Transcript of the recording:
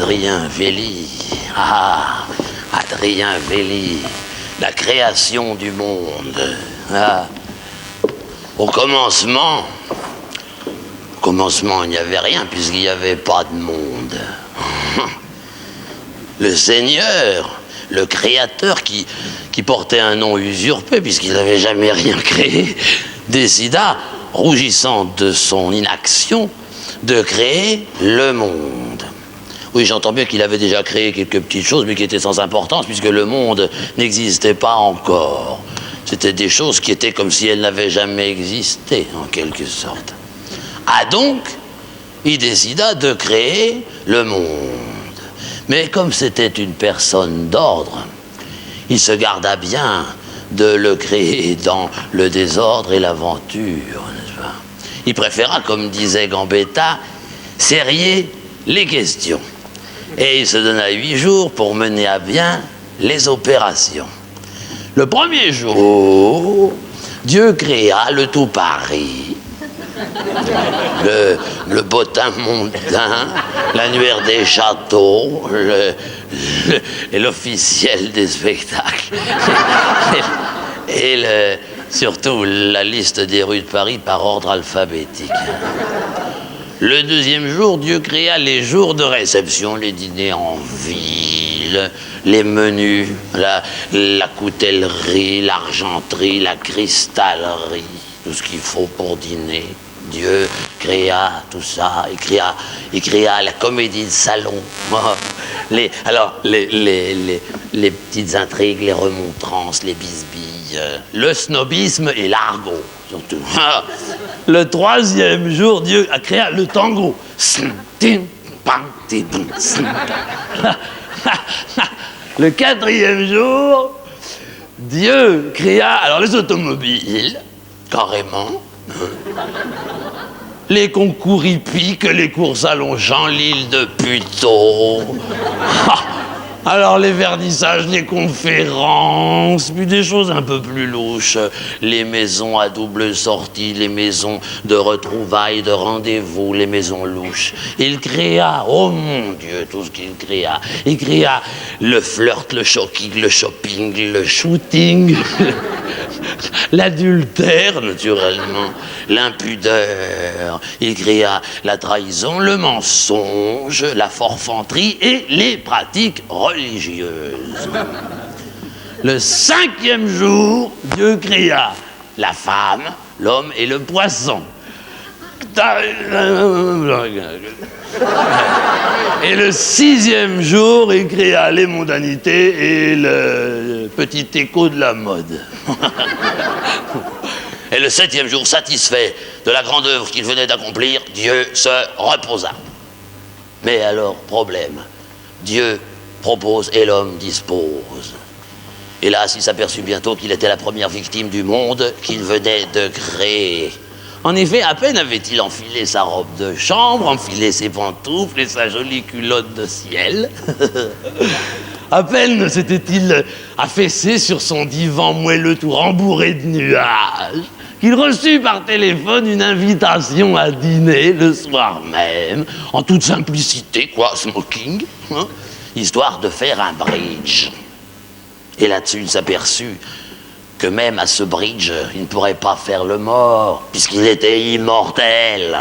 Adrien Velli. Ah, Adrien Velli, la création du monde. Ah. Au commencement, il n'y avait rien puisqu'il n'y avait pas de monde. Le Seigneur, le Créateur qui portait un nom usurpé puisqu'il n'avait jamais rien créé, décida, rougissant de son inaction, de créer le monde. Oui, j'entends bien qu'il avait déjà créé quelques petites choses, mais qui étaient sans importance, puisque le monde n'existait pas encore. C'était des choses qui étaient comme si elles n'avaient jamais existé, en quelque sorte. Ah donc, il décida de créer le monde. Mais comme c'était une personne d'ordre, il se garda bien de le créer dans le désordre et l'aventure, n'est-ce pas? Il préféra, comme disait Gambetta, serrer les questions. Et il se donna 8 jours pour mener à bien les opérations. Le premier jour, Dieu créa le tout Paris, le bottin mondain, l'annuaire des châteaux, et l'officiel des spectacles. Et surtout la liste des rues de Paris par ordre alphabétique. Le deuxième jour, Dieu créa les jours de réception, les dîners en ville, les menus, la coutellerie, l'argenterie, la cristallerie, tout ce qu'il faut pour dîner. Dieu créa tout ça, il créa la comédie de salon, les petites intrigues, les remontrances, les bisbilles, le snobisme et l'argot, surtout. Le troisième jour, Dieu a créé le tango. Le quatrième jour, Dieu créa alors les automobiles, carrément. Les concours hippiques, les courses à Longchamp, l'île de Puteaux. Alors les vernissages, les conférences, puis des choses un peu plus louches. Les maisons à double sortie, les maisons de retrouvailles, de rendez-vous, les maisons louches. Il créa, oh mon Dieu, tout ce qu'il créa. Il créa le flirt, le shocking, le shopping, le shooting, l'adultère, naturellement, l'impudeur. Il créa la trahison, le mensonge, la forfanterie et les pratiques religieuses. Le cinquième jour, Dieu créa la femme, l'homme et le poisson. Et le sixième jour, il créa les mondanités et le petit écho de la mode. Et le septième jour, satisfait de la grande œuvre qu'il venait d'accomplir, Dieu se reposa. Mais alors, problème, Dieu propose et l'homme dispose. Hélas, il s'aperçut bientôt qu'il était la première victime du monde qu'il venait de créer. En effet, à peine avait-il enfilé sa robe de chambre, enfilé ses pantoufles et sa jolie culotte de ciel. À peine s'était-il affaissé sur son divan moelleux tout rembourré de nuages qu'il reçut par téléphone une invitation à dîner le soir même, en toute simplicité, smoking, hein, histoire de faire un bridge. Et là-dessus, il s'aperçut que même à ce bridge, il ne pourrait pas faire le mort, puisqu'il était immortel.